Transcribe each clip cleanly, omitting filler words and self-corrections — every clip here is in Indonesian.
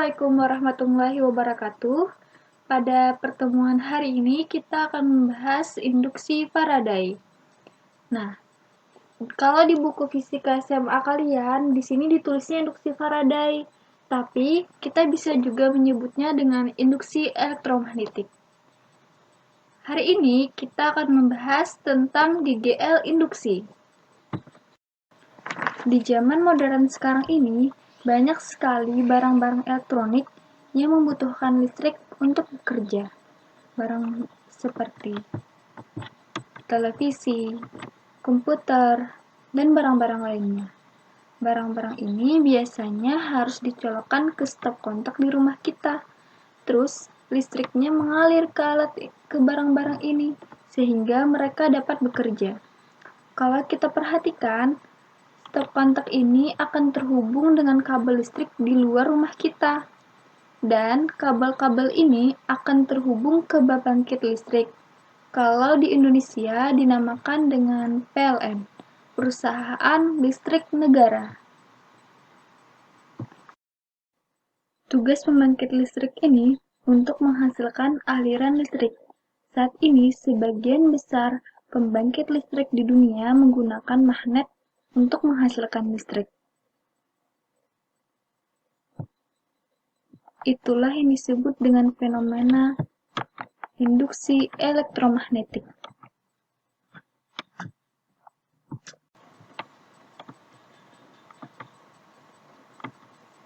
Assalamualaikum warahmatullahi wabarakatuh. Pada pertemuan hari ini kita akan membahas induksi Faraday. Nah, kalau di buku fisika SMA kalian, di sini ditulisnya induksi Faraday, tapi kita bisa juga menyebutnya dengan induksi elektromagnetik. Hari ini kita akan membahas tentang DGL induksi. Di zaman modern sekarang ini, banyak sekali barang-barang elektronik yang membutuhkan listrik untuk bekerja. Barang seperti televisi, komputer, dan barang-barang lainnya. Barang-barang ini biasanya harus dicolokkan ke stop kontak di rumah kita. Terus, listriknya mengalir ke barang-barang ini, sehingga mereka dapat bekerja. Kalau kita perhatikan, stop kontak ini akan terhubung dengan kabel listrik di luar rumah kita. Dan kabel-kabel ini akan terhubung ke pembangkit listrik. Kalau di Indonesia dinamakan dengan PLN, Perusahaan Listrik Negara. Tugas pembangkit listrik ini untuk menghasilkan aliran listrik. Saat ini sebagian besar pembangkit listrik di dunia menggunakan magnet untuk menghasilkan listrik. Itulah yang disebut dengan fenomena induksi elektromagnetik.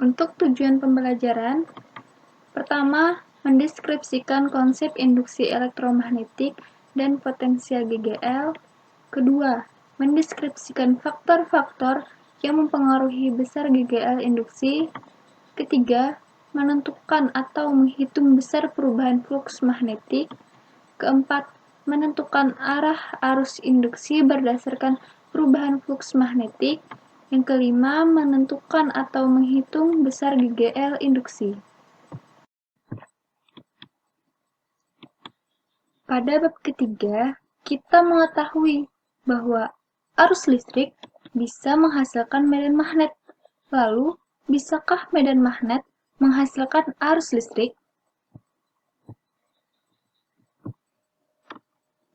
Untuk tujuan pembelajaran, pertama, mendeskripsikan konsep induksi elektromagnetik dan potensial GGL. Kedua, mendeskripsikan faktor-faktor yang mempengaruhi besar GGL induksi. Ketiga, menentukan atau menghitung besar perubahan fluks magnetik. Keempat, menentukan arah arus induksi berdasarkan perubahan fluks magnetik. Yang kelima, menentukan atau menghitung besar GGL induksi. Pada bab ketiga, kita mengetahui bahwa arus listrik bisa menghasilkan medan magnet. Lalu, bisakah medan magnet menghasilkan arus listrik?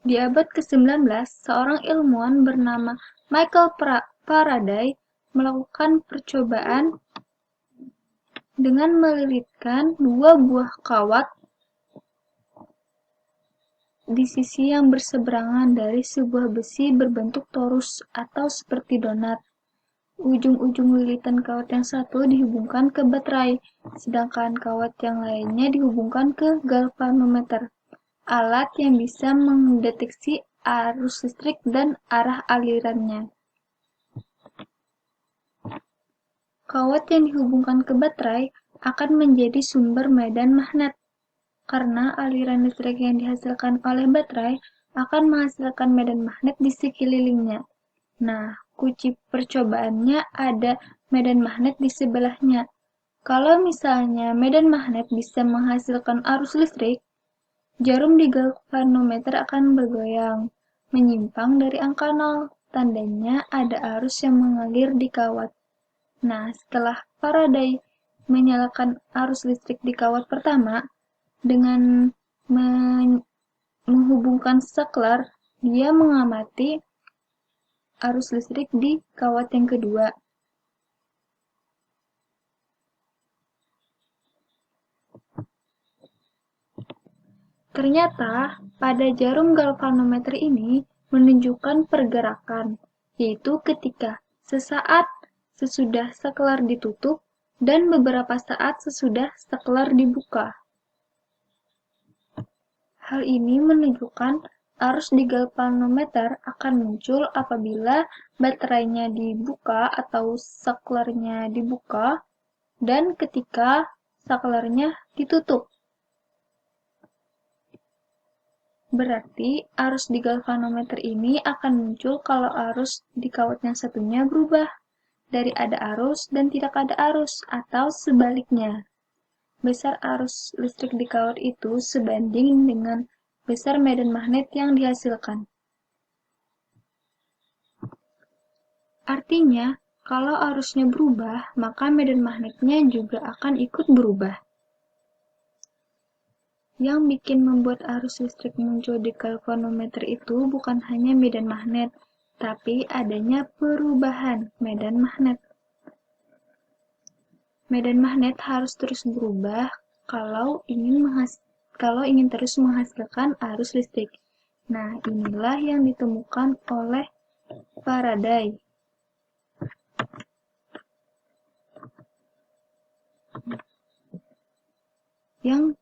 Di abad ke-19, seorang ilmuwan bernama Michael Faraday melakukan percobaan dengan melilitkan dua buah kawat di sisi yang berseberangan dari sebuah besi berbentuk torus atau seperti donat. Ujung-ujung lilitan kawat yang satu dihubungkan ke baterai, sedangkan kawat yang lainnya dihubungkan ke galvanometer, alat yang bisa mendeteksi arus listrik dan arah alirannya. Kawat yang dihubungkan ke baterai akan menjadi sumber medan magnet, karena aliran listrik yang dihasilkan oleh baterai akan menghasilkan medan magnet di sekelilingnya. Nah, kunci percobaannya ada medan magnet di sebelahnya. Kalau misalnya medan magnet bisa menghasilkan arus listrik, jarum di galvanometer akan bergoyang, menyimpang dari angka 0, tandanya ada arus yang mengalir di kawat. Nah, setelah Faraday menyalakan arus listrik di kawat pertama, dengan menghubungkan saklar, dia mengamati arus listrik di kawat yang kedua. Ternyata, pada jarum galvanometer ini menunjukkan pergerakan, yaitu ketika sesaat sesudah saklar ditutup dan beberapa saat sesudah saklar dibuka. Hal ini menunjukkan arus di galvanometer akan muncul apabila baterainya dibuka atau saklarnya dibuka dan ketika saklarnya ditutup. Berarti arus di galvanometer ini akan muncul kalau arus di kawat yang satunya berubah dari ada arus dan tidak ada arus, atau sebaliknya. Besar arus listrik di kawat itu sebanding dengan besar medan magnet yang dihasilkan. Artinya, Kalau arusnya berubah, maka medan magnetnya juga akan ikut berubah. Yang bikin membuat arus listrik muncul di galvanometer itu bukan hanya medan magnet, tapi adanya perubahan medan magnet. Medan magnet harus terus berubah kalau ingin terus menghasilkan arus listrik. Nah, inilah yang ditemukan oleh Faraday. Yang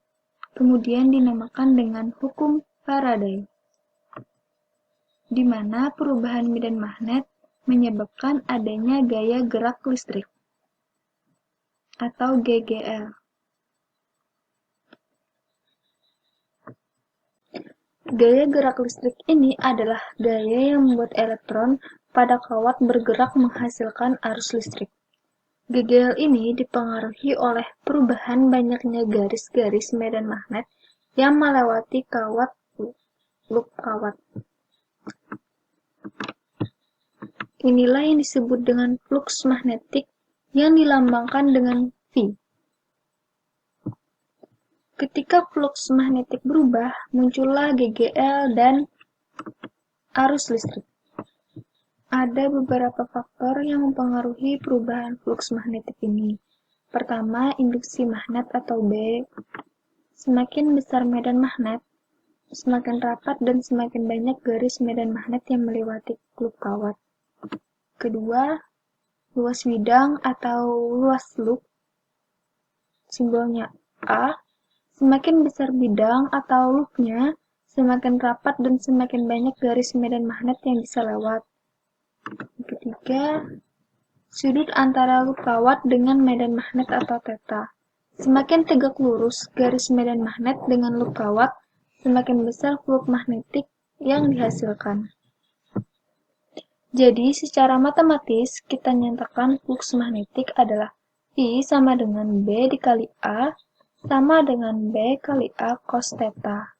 kemudian dinamakan dengan hukum Faraday, di mana perubahan medan magnet menyebabkan adanya gaya gerak listrik atau GGL. Gaya gerak listrik ini adalah gaya yang membuat elektron pada kawat bergerak menghasilkan arus listrik. GGL ini dipengaruhi oleh perubahan banyaknya garis-garis medan magnet yang melewati kawat loop kawat. Inilah yang disebut dengan flux magnetik yang dilambangkan dengan V. Ketika flux magnetik berubah, muncullah GGL dan arus listrik. Ada beberapa faktor yang mempengaruhi perubahan flux magnetik ini. Pertama, induksi magnet atau B. Semakin besar medan magnet, semakin rapat dan semakin banyak garis medan magnet yang melewati loop kawat. Kedua, luas bidang atau luas loop, simbolnya A. Semakin besar bidang atau loopnya, semakin rapat dan semakin banyak garis medan magnet yang bisa lewat. Ketiga, sudut antara loop kawat dengan medan magnet atau theta. Semakin tegak lurus garis medan magnet dengan loop kawat, semakin besar flux magnetik yang dihasilkan. Jadi, secara matematis, kita nyatakan flux magnetik adalah V sama dengan B dikali A sama dengan B kali A cos theta.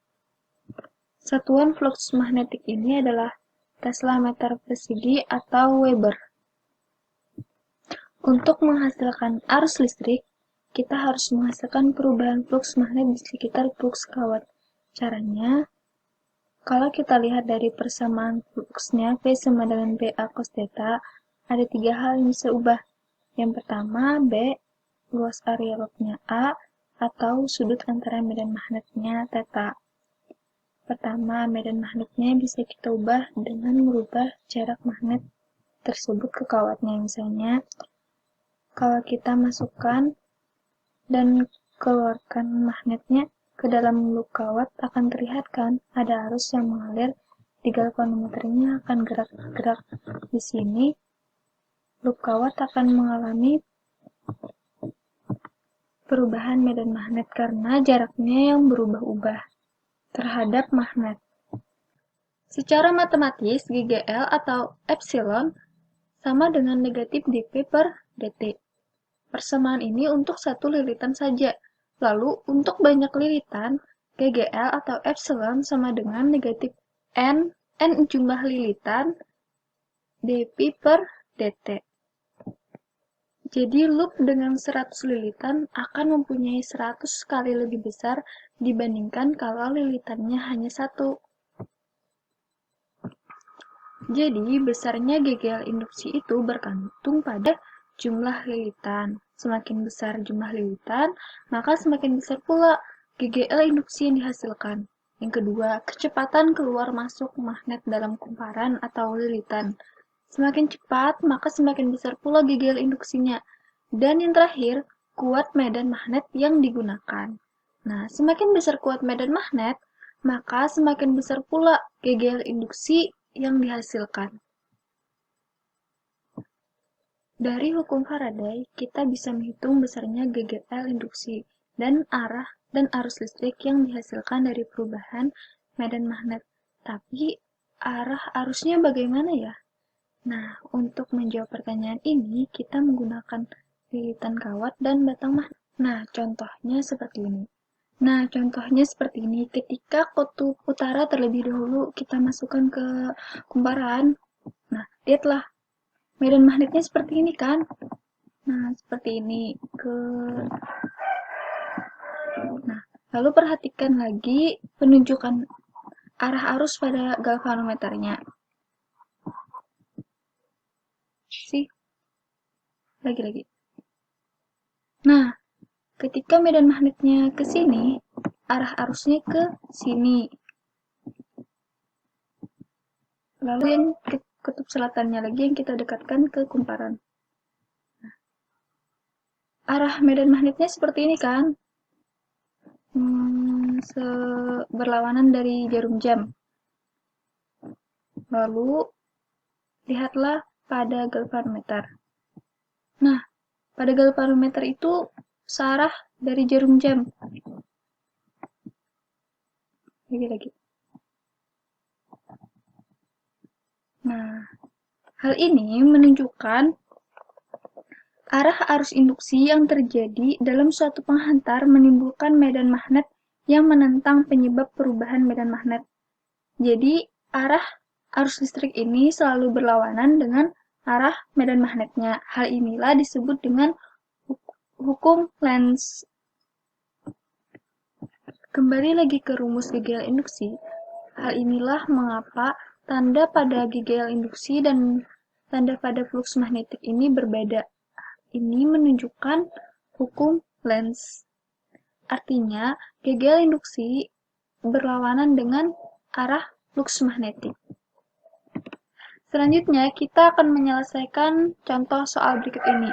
Satuan flux magnetik ini adalah Tesla meter persegi atau Weber. Untuk menghasilkan arus listrik, kita harus menghasilkan perubahan flux magnet di sekitar flux kawat. Caranya, kalau kita lihat dari persamaan fluxnya V sama dengan BA cos theta, ada 3 hal yang bisa ubah. Yang pertama, B, luas area loopnya A, atau sudut antara medan magnetnya theta. Pertama, medan magnetnya bisa kita ubah dengan merubah jarak magnet tersebut ke kawatnya. Misalnya, kalau kita masukkan dan keluarkan magnetnya ke dalam loop kawat, akan terlihat kan ada arus yang mengalir di galvanometernya akan gerak-gerak. Di sini, loop kawat akan mengalami perubahan medan magnet karena jaraknya yang berubah-ubah terhadap magnet. Secara matematis, GGL atau epsilon sama dengan negatif dP per dt. Persamaan ini untuk satu lilitan saja. Lalu, untuk banyak lilitan, GGL atau epsilon sama dengan negatif N jumlah lilitan, dP per dt. Jadi, loop dengan 100 lilitan akan mempunyai 100 kali lebih besar dibandingkan kalau lilitannya hanya satu. Jadi, besarnya GGL induksi itu bergantung pada jumlah lilitan. Semakin besar jumlah lilitan, maka semakin besar pula GGL induksi yang dihasilkan. Yang kedua, kecepatan keluar masuk magnet dalam kumparan atau lilitan. Semakin cepat, maka semakin besar pula GGL induksinya. Dan yang terakhir, kuat medan magnet yang digunakan. Nah, semakin besar kuat medan magnet, maka semakin besar pula GGL induksi yang dihasilkan. Dari hukum Faraday, kita bisa menghitung besarnya GGL induksi dan arah dan arus listrik yang dihasilkan dari perubahan medan magnet. Tapi, arah arusnya bagaimana ya? Nah, untuk menjawab pertanyaan ini, kita menggunakan lilitan kawat dan batang magnet. Nah, contohnya seperti ini. Ketika kutub utara terlebih dahulu kita masukkan ke kumparan. Nah, lihatlah. medan magnetnya seperti ini kan? Nah, seperti ini. Nah, lalu perhatikan lagi penunjukan arah arus pada galvanometernya. Sih, lagi-lagi. Nah, ketika medan magnetnya ke sini, arah arusnya ke sini. Lalu yang kutub selatannya lagi yang kita dekatkan ke kumparan. Nah, arah medan magnetnya seperti ini kan? Berlawanan dari jarum jam. Lalu, lihatlah pada galvanometer. Nah, pada galvanometer itu searah dari jarum jam. Lagi-lagi. Nah, hal ini menunjukkan arah arus induksi yang terjadi dalam suatu penghantar menimbulkan medan magnet yang menentang penyebab perubahan medan magnet. Jadi, arah arus listrik ini selalu berlawanan dengan arah medan magnetnya. Hal inilah disebut dengan hukum Lenz. Kembali lagi ke rumus GGL induksi. Hal inilah mengapa tanda pada GGL induksi dan tanda pada flux magnetik ini berbeda. Ini menunjukkan hukum Lenz. Artinya, GGL induksi berlawanan dengan arah flux magnetik. Selanjutnya, kita akan menyelesaikan contoh soal berikut ini.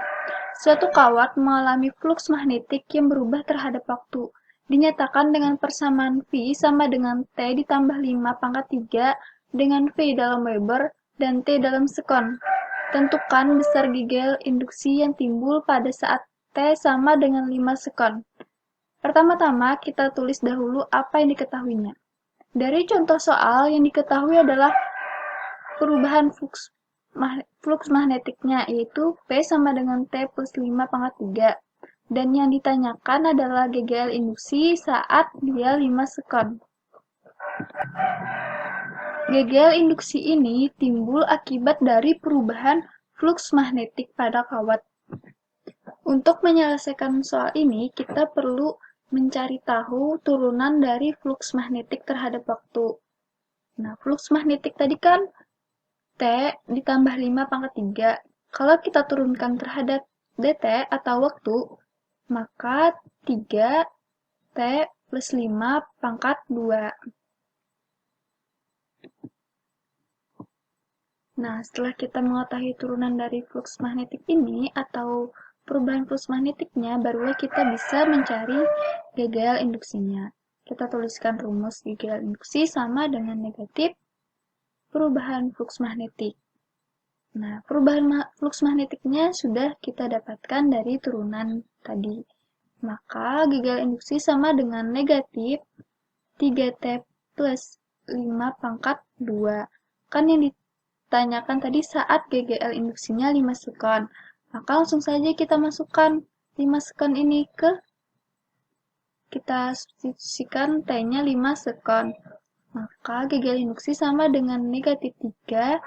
Suatu kawat mengalami flux magnetik yang berubah terhadap waktu. Dinyatakan dengan persamaan V sama dengan T ditambah 5 pangkat 3 dengan V dalam Weber dan T dalam sekon. Tentukan besar GGL induksi yang timbul pada saat T sama dengan 5 sekon. Pertama-tama, kita tulis dahulu apa yang diketahuinya. Dari contoh soal, yang diketahui adalah perubahan flux magnetiknya, yaitu P sama dengan T plus 5 pangkat 3. Dan yang ditanyakan adalah GGL induksi saat dia 5 sekon. GGL induksi ini timbul akibat dari perubahan flux magnetik pada kawat. Untuk menyelesaikan soal ini, kita perlu mencari tahu turunan dari flux magnetik terhadap waktu. Nah, flux magnetik tadi kan T ditambah 5 pangkat 3. Kalau kita turunkan terhadap dt atau waktu, maka 3T plus 5 pangkat 2. Nah, setelah kita mengetahui turunan dari flux magnetik ini atau perubahan flux magnetiknya, barulah kita bisa mencari GGL induksinya. Kita tuliskan rumus GGL induksi sama dengan negatif perubahan flux magnetik. Nah, perubahan flux magnetiknya sudah kita dapatkan dari turunan tadi. Maka GGL induksi sama dengan negatif 3T plus 5 pangkat 2. Kan yang ditanyakan tadi saat GGL induksinya 5 sekon. Maka langsung saja kita masukkan 5 sekon ini kita substitusikan T-nya 5 sekon. Maka GGL induksi sama dengan negatif 3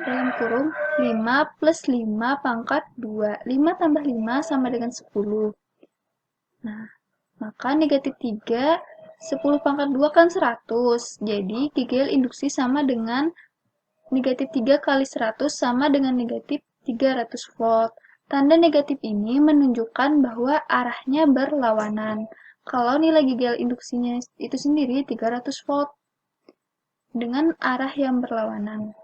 dalam kurung 5 plus 5 pangkat 2. 5 tambah 5 sama dengan 10. Nah, maka negatif 3, 10 pangkat 2 kan 100. Jadi, GGL induksi sama dengan negatif 3 kali 100 sama dengan negatif 300 volt. Tanda negatif ini menunjukkan bahwa arahnya berlawanan. Kalau nilai GGL induksinya itu sendiri 300 volt dengan arah yang berlawanan.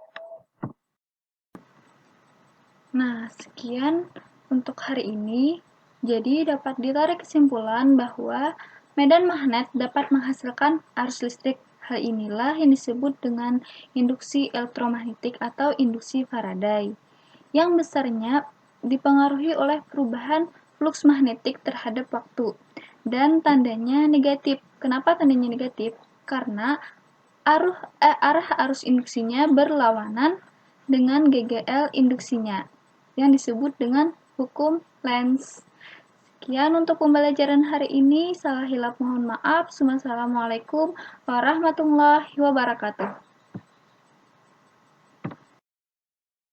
Nah, sekian untuk hari ini. Jadi, dapat ditarik kesimpulan bahwa medan magnet dapat menghasilkan arus listrik. Hal inilah yang disebut dengan induksi elektromagnetik atau induksi Faraday, yang besarnya dipengaruhi oleh perubahan flux magnetik terhadap waktu. Dan tandanya negatif. Kenapa tandanya negatif? Karena arah arus induksinya berlawanan dengan GGL induksinya, yang disebut dengan hukum Lenz. Sekian untuk pembelajaran hari ini. Salah hilap mohon maaf. Wassalamualaikum warahmatullahi wabarakatuh.